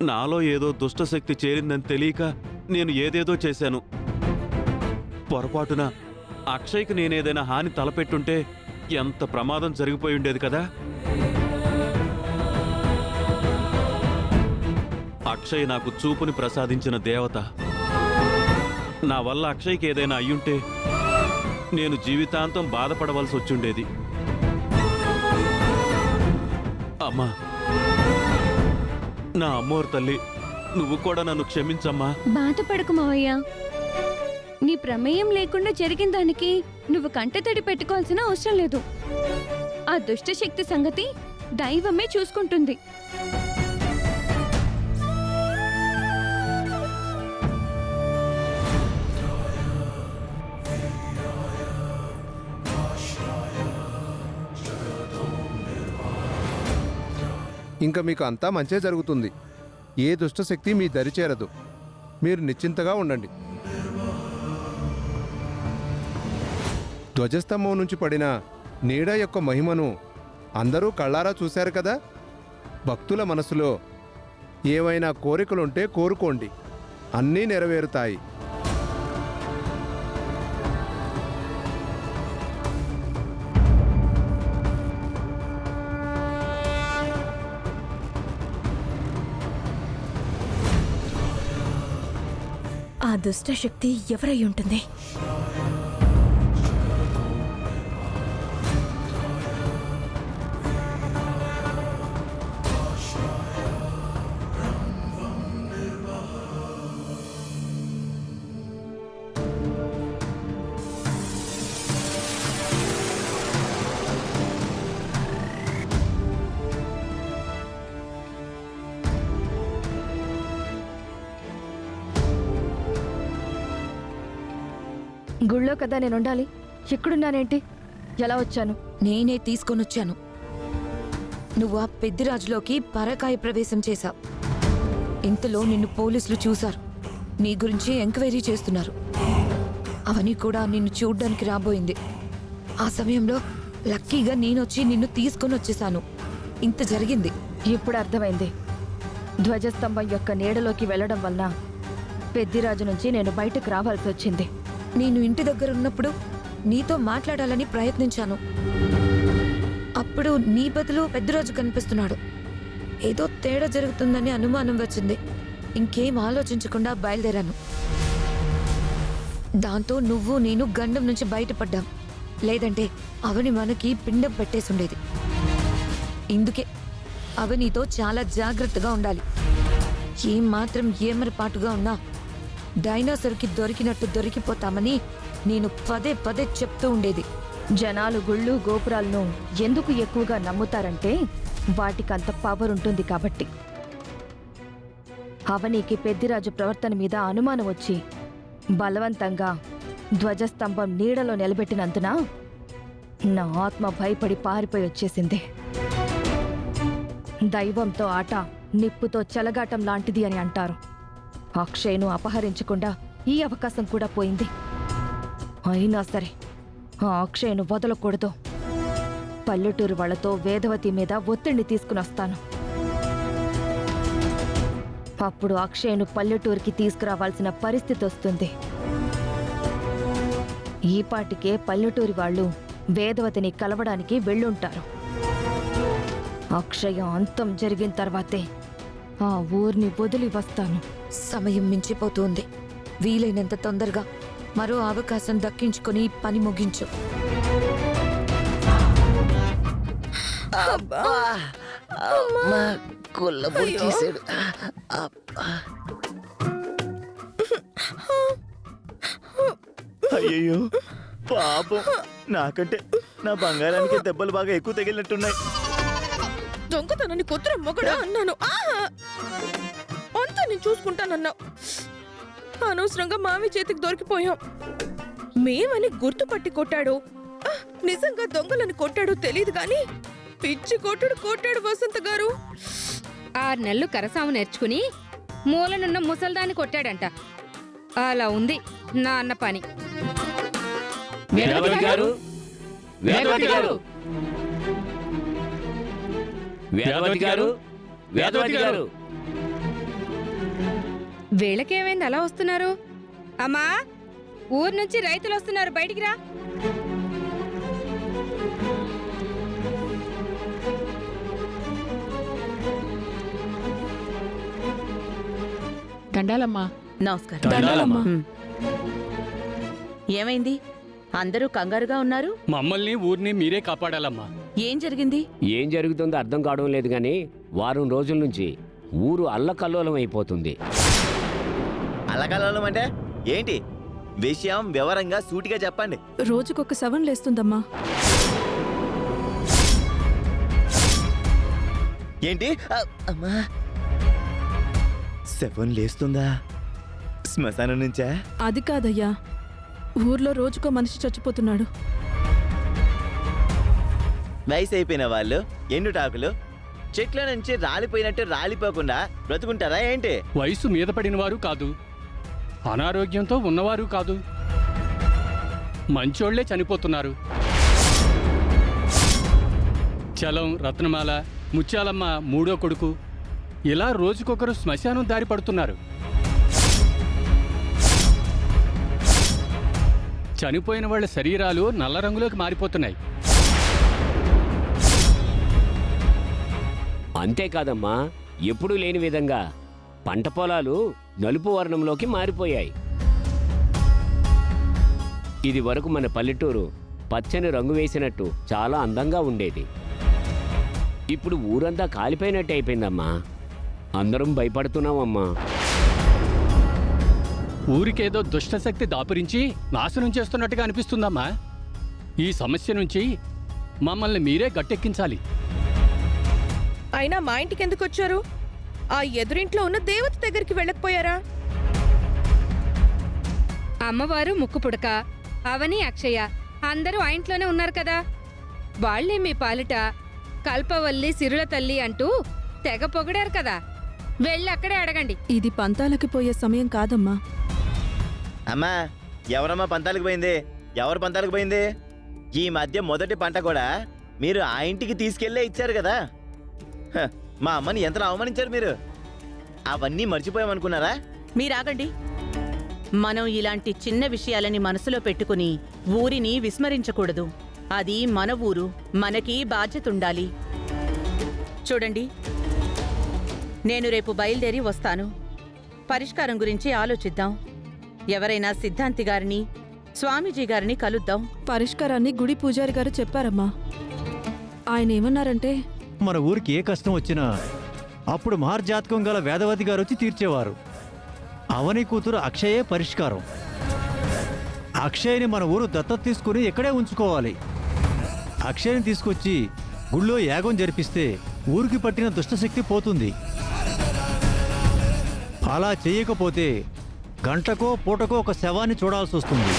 నాలో ఏదో దుష్టశక్తి చేరిందని తెలియక నేను ఏదేదో చేశాను. పొరపాటున అక్షయ్కి నేనేదైనా హాని తలపెట్టుంటే ఎంత ప్రమాదం జరిగిపోయి ఉండేది కదా. అక్షయ్ నాకు చూపుని ప్రసాదించిన దేవత. నా వల్ల అక్షయ్కి ఏదైనా అయ్యుంటే నేను జీవితాంతం బాధపడవలసి వచ్చుండేది. అమ్మా, నా అమ్మోరు తల్లి, నువ్వు కూడా నన్ను క్షమించమ్మా. బాధపడకు మావయ్య. నీ ప్రమేయం లేకుండా జరిగిన దానికి నువ్వు కంటతడి పెట్టుకోవాల్సిన అవసరం లేదు. ఆ దుష్ట శక్తి సంగతి దైవమే చూసుకుంటుంది. ఇంకా మీకు అంతా మంచే జరుగుతుంది. ఏ దుష్టశక్తి మీ దరి చేరదు. మీరు నిశ్చింతగా ఉండండి. ధ్వజస్తంభం నుంచి పడిన నీడ యొక్క మహిమను అందరూ కళ్ళారా చూశారు కదా. భక్తుల మనసులో ఏవైనా కోరికలుంటే కోరుకోండి, అన్నీ నెరవేరుతాయి. ఆ దుష్ట శక్తి ఎవరై ఉంటుంది? గుళ్ళో కదా నేను ఉండాలి. ఎక్కడున్నానేంటి? ఎలా వచ్చాను? నేనే తీసుకొనొచ్చాను. నువ్వు ఆ పెద్దిరాజులోకి పరకాయ ప్రవేశం చేశావు. ఇంతలో నిన్ను పోలీసులు చూశారు. నీ గురించి ఎంక్వైరీ చేస్తున్నారు. అవని కూడా నిన్ను చూడ్డానికి రాబోయింది. ఆ సమయంలో లక్కీగా నేనొచ్చి నిన్ను తీసుకొని వచ్చేశాను. ఇంత జరిగింది. ఇప్పుడు అర్థమైంది. ధ్వజస్తంభం యొక్క నీడలోకి వెళ్లడం వల్ల పెద్దిరాజు నుంచి నేను బయటకు రావాల్సి వచ్చింది. నేను ఇంటి దగ్గర ఉన్నప్పుడు నీతో మాట్లాడాలని ప్రయత్నించాను. అప్పుడు నీ బదులు పెద్దరాజు కనిపిస్తున్నాడు. ఏదో తేడా జరుగుతుందని అనుమానం వచ్చింది. ఇంకేం ఆలోచించకుండా బయలుదేరాను. దాంతో నువ్వు నేను గండం నుంచి బయటపడ్డాం. లేదంటే అవని మనకి పిండం పెట్టేసుండేది. ఇందుకే అవనితో చాలా జాగ్రత్తగా ఉండాలి. ఏం మాత్రం ఏమరపాటుగా ఉన్నా డైనోసర్కి దొరికినట్టు దొరికిపోతామని నేను పదే పదే చెప్తూ ఉండేది. జనాలు గుళ్ళు గోపురాలను ఎందుకు ఎక్కువగా నమ్ముతారంటే వాటికంత పవర్ ఉంటుంది కాబట్టి. అవనికి పెద్దిరాజు ప్రవర్తన మీద అనుమానం వచ్చి బలవంతంగా ధ్వజస్తంభం నీడలో నిలబెట్టినందున నా ఆత్మ భయపడి పారిపోయి వచ్చేసింది. దైవంతో ఆట నిప్పుతో చెలగాటం లాంటిది అని అంటారు. అక్షయ్ను అపహరించకుండా ఈ అవకాశం కూడా పోయింది. అయినా సరే ఆ అక్షయ్ను వదలకూడదు. పల్లెటూరు వాళ్లతో వేదవతి మీద ఒత్తిడిని తీసుకునొస్తాను. అప్పుడు అక్షయ్ను పల్లెటూరుకి తీసుకురావాల్సిన పరిస్థితి వస్తుంది. ఈపాటికే పల్లెటూరి వాళ్ళు వేదవతిని కలవడానికి వెళ్ళుంటారు. అక్షయ అంతం జరిగిన తర్వాతే ఆ ఊర్ని వదిలి వస్తాను. సమయం మించిపోతుంది. వీలైనంత తొందరగా మరో అవకాశం దక్కించుకొని పని ముగించు. అయ్యో పాపం, నాకంటే నా బంగారానికి దెబ్బలు బాగా ఎక్కువ తగిలినట్టున్నాయి. దొంగతనాన్ని కొత్తర మొగడా అన్నాను. అంతా నేను చూసుకుంటానన్నావు. అనవసరంగా మావి చేతికి దొరికిపోయాం. మేమని గుర్తుపట్టి కొట్టాడు. నిజంగా దొంగలని కొట్టాడో తెలియదు గాని పిచ్చి కొట్టాడు వసంత గారు. 6 నెలలు కరసాము నేర్చుకుని మూలనున్న ముసల్దాన్ని కొట్టాడంట. అలా ఉంది నా అన్న పని. వేదవతి గారు, వేదవతి గారు, వేదవతి గారు, వేదవతి గారు. వీళ్ళకేమైంది అలా వస్తున్నారు? అమ్మా, ఊరు నుంచి రైతులు వస్తున్నారు, బయటికి రా. దండాలమ్మా. నమస్కారం. ఏమైంది? అందరూ కంగారుగా ఉన్నారు. మమ్మల్ని ఊరిని మీరే కాపాడాలమ్మా. ఏం జరిగింది? ఏం జరుగుతుందో అర్థం కావడం లేదు కానీ వారం రోజుల నుంచి ఊరు అల్లకల్లోలం అయిపోతుంది. అలకలం అంటే ఏంటి? విషయం వివరంగా సూటిగా చెప్పండి. రోజుకొక శవం లేస్తుందమ్మా. ఏంటి? అమ్మా, సెవెన్ లేస్తుందా? శ్మశానం నుంచా? అది కాదయ్యా, ఊర్లో రోజుకో మనిషి చచ్చిపోతున్నాడు. వయసు అయిపోయిన వాళ్ళు ఎండుటాకులు చెట్ల నుంచి రాలిపోయినట్టు రాలిపోకుండా బ్రతుకుంటారా ఏంటి? వయసు మీద పడిన వారు కాదు, అనారోగ్యంతో ఉన్నవారు కాదు, మంచోళ్లే చనిపోతున్నారు. చలం, రత్నమాల, ముత్యాలమ్మ మూడో కొడుకు ఇలా రోజుకొకరు శ్మశానం దారి పడుతున్నారు. చనిపోయిన వాళ్ళ శరీరాలు నల్ల రంగులోకి మారిపోతున్నాయి. అంతేకాదమ్మా, ఎప్పుడూ లేని విధంగా పంట పొలాలు నలుపు వర్ణంలోకి మారిపోయాయి. ఇది వరకు మన పల్లెటూరు పచ్చని రంగు వేసినట్టు చాలా అందంగా ఉండేది. ఇప్పుడు ఊరంతా కాలిపోయినట్టు అయిపోయిందమ్మా. అందరం భయపడుతున్నామమ్మా. ఊరికేదో దుష్టశక్తి దాపురించి నాశనం చేస్తున్నట్టుగా అనిపిస్తుందమ్మా. ఈ సమస్య నుంచి మమ్మల్ని మీరే గట్టెక్కించాలి. అయినా మా ఇంటికి ఎందుకు వచ్చారు? ఆ ఎదురింట్లో ఉన్న దేవత దగ్గరికి వెళ్ళకపోయారా? అమ్మవారు ముక్కు పుడక, అవని, అక్షయ అందరూ ఆ ఇంట్లోనే ఉన్నారు కదా. వాళ్లే మీ పాలిట కల్పవల్లి, సిరుల తల్లి అంటూ తెగ పొగిడారు కదా. వెళ్ళి అక్కడే అడగండి. ఇది పంతాలకి పోయే సమయం కాదమ్మా. అమ్మా, ఎవరమ్మా పంతాలకు పోయింది? ఎవరు పంతాలకు పోయింది? ఈ మధ్య మొదటి పంట కూడా మీరు ఆ ఇంటికి తీసుకెళ్లే ఇచ్చారు కదా. హ, మా అమ్మని ఎంత అవమానించారు మీరు. అవన్నీ మర్చిపోయామనుకున్నారా? మీరాగండి. మనం ఇలాంటి చిన్న విషయాలని మనసులో పెట్టుకుని ఊరిని విస్మరించకూడదు. అది మన ఊరు, మనకి బాధ్యతుండాలి. చూడండి, నేను రేపు బయలుదేరి వస్తాను. పరిష్కారం గురించి ఆలోచిద్దాం. ఎవరైనా సిద్ధాంతి గారిని, స్వామీజీ గారిని కలుద్దాం. పరిష్కారాన్ని గుడి పూజారి గారు చెప్పారమ్మా. ఆయన ఏమన్నారంటే, మన ఊరికి ఏ కష్టం వచ్చినా అప్పుడు మహర్జాతకం గల వేదవతి గారు వచ్చి తీర్చేవారు. అవని కూతురు అక్షయే పరిష్కారం. అక్షయ్ని మన ఊరు దత్తత తీసుకుని ఇక్కడే ఉంచుకోవాలి. అక్షయ్ని తీసుకొచ్చి గుళ్ళో యాగం జరిపిస్తే ఊరికి పట్టిన దుష్టశక్తి పోతుంది. అలా చేయకపోతే గంటకో పూటకో ఒక శవాన్ని చూడాల్సి వస్తుంది.